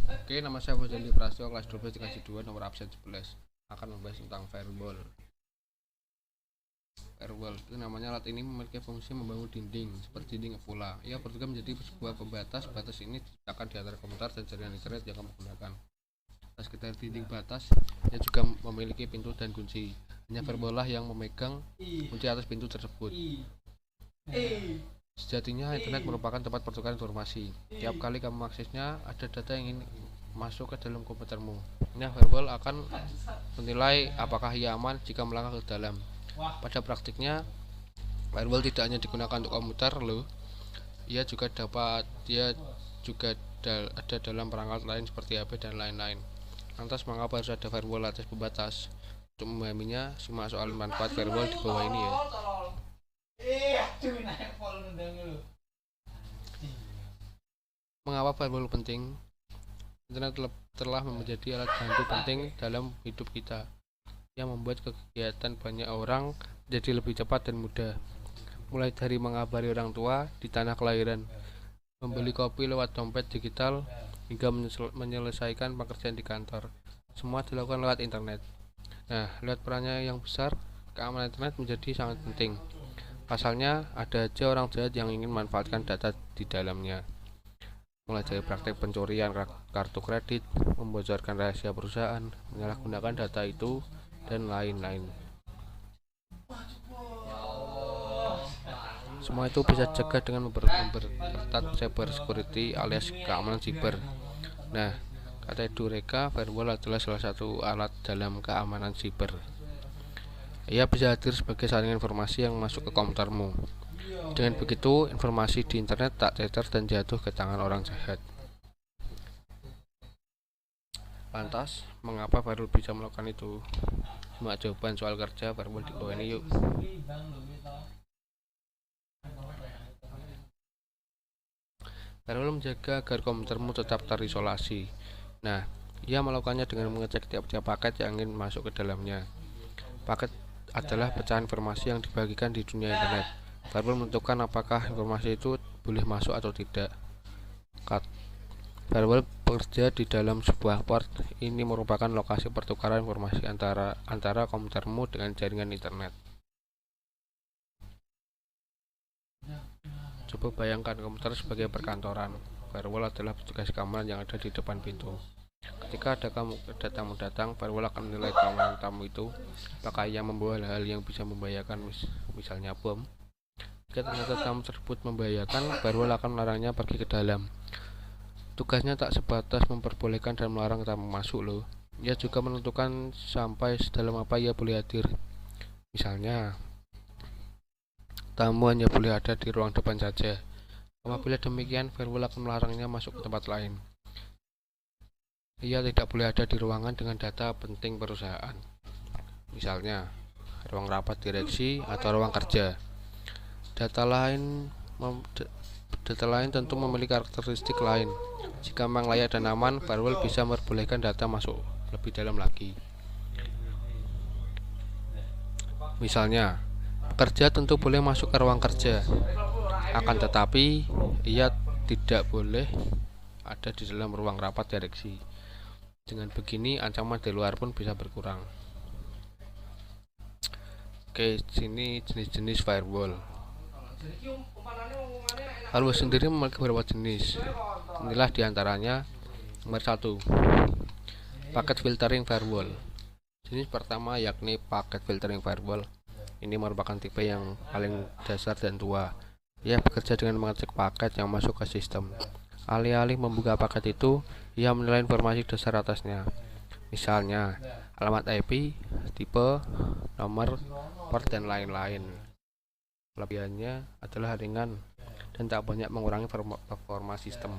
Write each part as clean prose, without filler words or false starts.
Oke, nama saya Fojali Prasetyo, kelas 12 dikasih 2, nomor absen 11. Akan membahas tentang firewall. Firewall itu namanya alat ini memiliki fungsi membangun dinding seperti dinding pula. Ia bertugas menjadi sebuah pembatas. Batas ini diciptakan di antara komputer dan jaringan internet yang kamu gunakan. Di sekitar dinding batas, ia juga memiliki pintu dan kunci. Hanya firewall lah yang memegang kunci atas pintu tersebut. Sejatinya internet merupakan tempat pertukaran informasi. Tiap kali kamu mengaksesnya, ada data yang ingin masuk ke dalam komputermu. Nah, firewall akan menilai apakah ia aman jika melangkah ke dalam. Pada praktiknya, firewall tidak hanya digunakan untuk komputer loh. Ia juga ada dalam perangkat lain seperti HP dan lain-lain. Lantas mengapa harus ada firewall atas pembatas? Untuk memahaminya, simak soal manfaat firewall di bawah ini ya. Mengapa firewall penting? Internet telah menjadi alat bantu penting dalam hidup kita, yang membuat kegiatan banyak orang jadi lebih cepat dan mudah. Mulai dari mengabari orang tua di tanah kelahiran, membeli kopi lewat dompet digital, hingga menyelesaikan pekerjaan di kantor. Semua dilakukan lewat internet. Nah, lihat perannya yang besar, keamanan internet menjadi sangat penting. Pasalnya, ada aja orang jahat yang ingin memanfaatkan data di dalamnya. Mulai dari praktek pencurian kartu kredit, membocorkan rahasia perusahaan, menyalahgunakan data itu, dan lain-lain. Semua itu bisa dicegah dengan memperketat cyber security alias keamanan siber. Nah, kata Edureka, firewall adalah salah satu alat dalam keamanan siber. Ia bisa hadir sebagai saringan informasi yang masuk ke komputermu. Dengan begitu, informasi di internet tak cecer dan jatuh ke tangan orang jahat. Lantas, mengapa firewall bisa melakukan itu? Simak jawaban soal kerja firewall di bawah ini yuk. Firewall menjaga agar komputermu tetap terisolasi. Nah, ia melakukannya dengan mengecek tiap-tiap paket yang ingin masuk ke dalamnya. Paket adalah pecahan informasi yang dibagikan di dunia internet. Firewall menentukan apakah informasi itu boleh masuk atau tidak. Firewall bekerja di dalam sebuah port. Ini merupakan lokasi pertukaran informasi antara komputermu dengan jaringan internet. Coba bayangkan komputer sebagai perkantoran. Firewall adalah petugas keamanan yang ada di depan pintu. Ketika ada tamu datang, firewall akan menilai keamanan tamu itu, apakah ia membawa hal-hal yang bisa membahayakan, misalnya bom. Jika ternyata tamu tersebut membahayakan, firewall akan melarangnya pergi ke dalam. Tugasnya tak sebatas memperbolehkan dan melarang tamu masuk loh. Ia juga menentukan sampai sedalam apa ia boleh hadir. Misalnya, tamu hanya boleh ada di ruang depan saja. Apabila demikian, firewall akan melarangnya masuk ke tempat lain. Ia tidak boleh ada di ruangan dengan data penting perusahaan, misalnya ruang rapat direksi atau ruang kerja. Data lain tentu memiliki karakteristik lain. Jika memang layak dan aman, firewall bisa memperbolehkan data masuk lebih dalam lagi. Misalnya, pekerja tentu boleh masuk ke ruang kerja, akan tetapi ia tidak boleh ada di dalam ruang rapat direksi. Dengan begini, ancaman di luar pun bisa berkurang. Oke, sini jenis-jenis firewall. Firewall sendiri memiliki beberapa jenis. Inilah diantaranya. Nomor 1, paket filtering firewall. Jenis pertama yakni paket filtering firewall. Ini merupakan tipe yang paling dasar dan tua. Ia bekerja dengan mengecek paket yang masuk ke sistem. Alih-alih membuka paket itu, ia menilai informasi dasar atasnya. Misalnya, alamat IP, tipe, nomor, port, dan lain-lain. Kelebihannya adalah ringan dan tak banyak mengurangi performa sistem.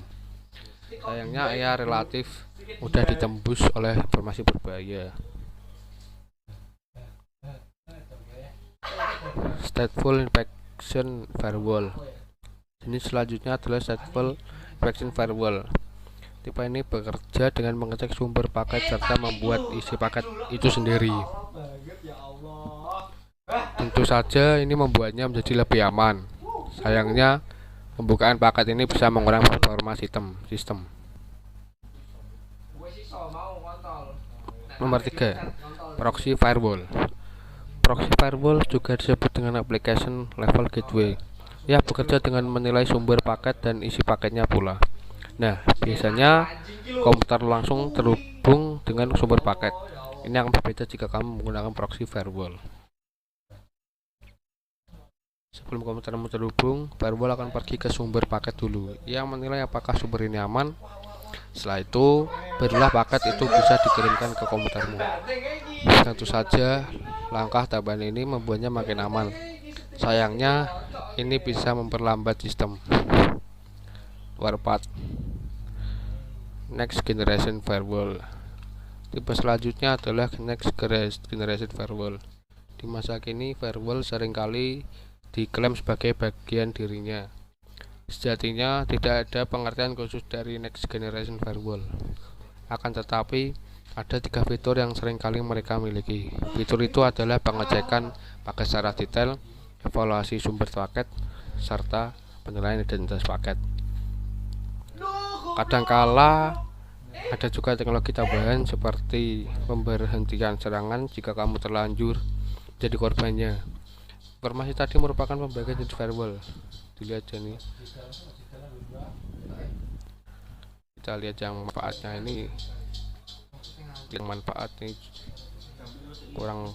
Sayangnya, ia relatif mudah ditembus oleh informasi berbahaya. Stateful Infection Firewall. Jenis selanjutnya adalah Stateful Infection Firewall. Tipe ini bekerja dengan mengecek sumber paket serta membuat isi paket itu sendiri. Tentu saja ini membuatnya menjadi lebih aman. Sayangnya, pembukaan paket ini bisa mengurangi performa sistem. Nomor 3, proxy firewall. Proxy firewall juga disebut dengan application level gateway. Ya, bekerja dengan menilai sumber paket dan isi paketnya pula. Nah, biasanya komputer langsung terhubung dengan sumber paket. Ini akan berbeda jika kamu menggunakan proxy firewall. Sebelum komputermu terhubung, firewall akan pergi ke sumber paket dulu. Ia menilai apakah sumber ini aman. Setelah itu, barulah paket itu bisa dikirimkan ke komputermu. Tentu saja, langkah tambahan ini membuatnya makin aman. Sayangnya, ini bisa memperlambat sistem. Nomor 4, Next Generation Firewall. Tipe selanjutnya adalah Next Generation Firewall. Di masa kini, firewall seringkali diklaim sebagai bagian dirinya. Sejatinya tidak ada pengertian khusus dari Next Generation Firewall. Akan tetapi, ada 3 fitur yang seringkali mereka miliki. Fitur itu adalah pengecekan paket secara detail, evaluasi sumber paket, serta penilaian identitas paket. Kadangkala ada juga teknologi tambahan seperti pemberhentian serangan jika kamu terlanjur jadi korbannya. Informasi tadi merupakan pembagian jenis firewall. Dilihat aja nih. Kita lihat yang manfaatnya ini. Yang manfaat ini kurang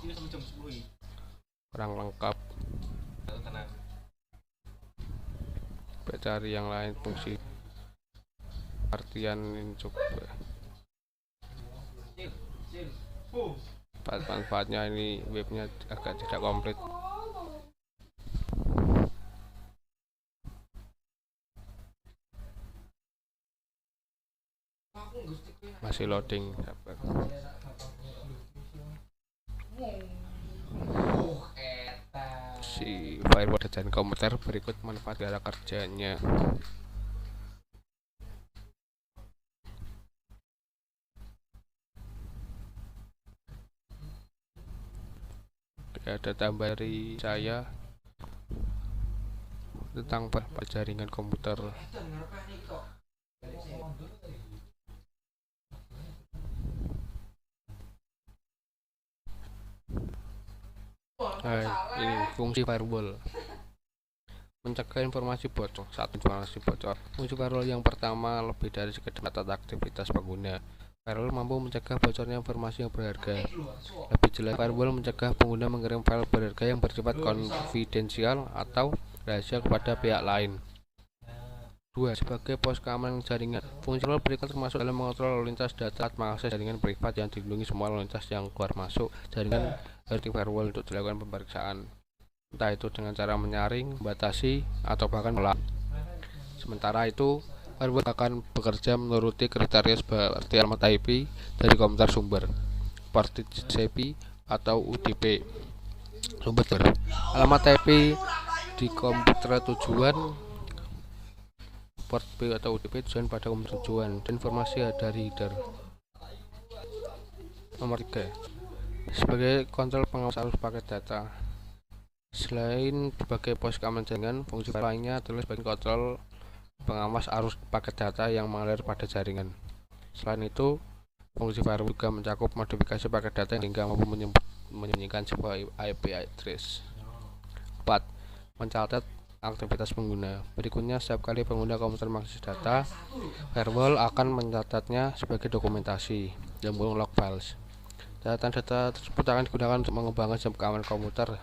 lengkap. Coba cari yang lain fungsi. Artian ini coba. Manfaatnya ini webnya agak tidak komplit. Masih loading. Si firewall desain komputer berikut manfaat cara kerjanya. Ada tambah dari saya tentang jaringan komputer. Ini fungsi firewall mencegah informasi bocor. Informasi bocor. Fungsi firewall yang pertama lebih dari sekedar mencatat aktivitas pengguna. Firewall mampu mencegah bocornya informasi yang berharga. Lebih jelas, firewall mencegah pengguna mengirim file berharga yang bersifat konfidensial atau rahasia kepada pihak lain. 2. Sebagai pos keamanan jaringan. Fungsi firewall berikut termasuk dalam mengontrol lalu lintas data saat mengakses jaringan privat yang dilindungi semua lalu lintas yang keluar masuk jaringan dari firewall untuk dilakukan pemeriksaan. Entah itu dengan cara menyaring, membatasi, atau bahkan melak. Sementara itu, firewall akan bekerja menuruti kriteria seperti alamat IP dari komputer sumber, seperti TCP atau UDP. Sumber alamat IP di komputer tujuan, port B atau UDP tujuan pada komputer tujuan, dan informasi dari header. Nomor 3, sebagai kontrol pengawas arus paket data. Selain sebagai pos keamanan jaringan, fungsi lainnya adalah sebagai kontrol pengawas arus paket data yang mengalir pada jaringan. Selain itu, fungsi firewall juga mencakup modifikasi paket data hingga mampu menyembunyikan sebuah IP address. 4. Mencatat aktivitas pengguna. Berikutnya, setiap kali pengguna komputer mengakses data, firewall akan mencatatnya sebagai dokumentasi dalam kurung log files. Catatan data tersebut akan digunakan untuk mengembangkan sistem keamanan komputer.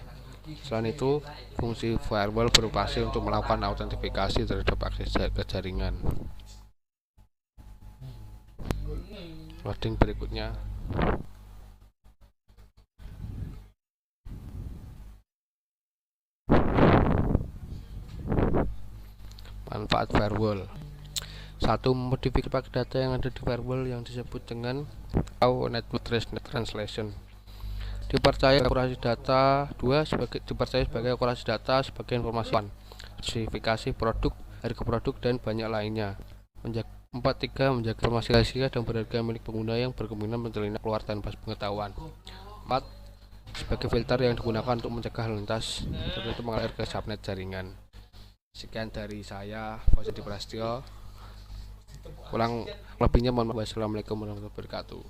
Selain itu, fungsi firewall berfungsi untuk melakukan autentifikasi terhadap akses ke jaringan. Loading berikutnya. Manfaat firewall. 1. Memodifikasi paket data yang ada di firewall yang disebut dengan network translation. Dipercaya akurasi data. 2. Dipercaya sebagai akurasi data sebagai informasi spesifikasi produk, harga produk, dan banyak lainnya. 4. 3. Menjaga informasi rahasia dan berharga milik pengguna yang berkemungkinan mencelinap keluar tanpa pengetahuan. 4. Sebagai filter yang digunakan untuk mencegah lalu lintas tertentu mengalir ke subnet jaringan. Sekian dari saya, Fauzan Prasetyo. Kurang lebihnya mohon maaf. Wassalamualaikum warahmatullahi wabarakatuh.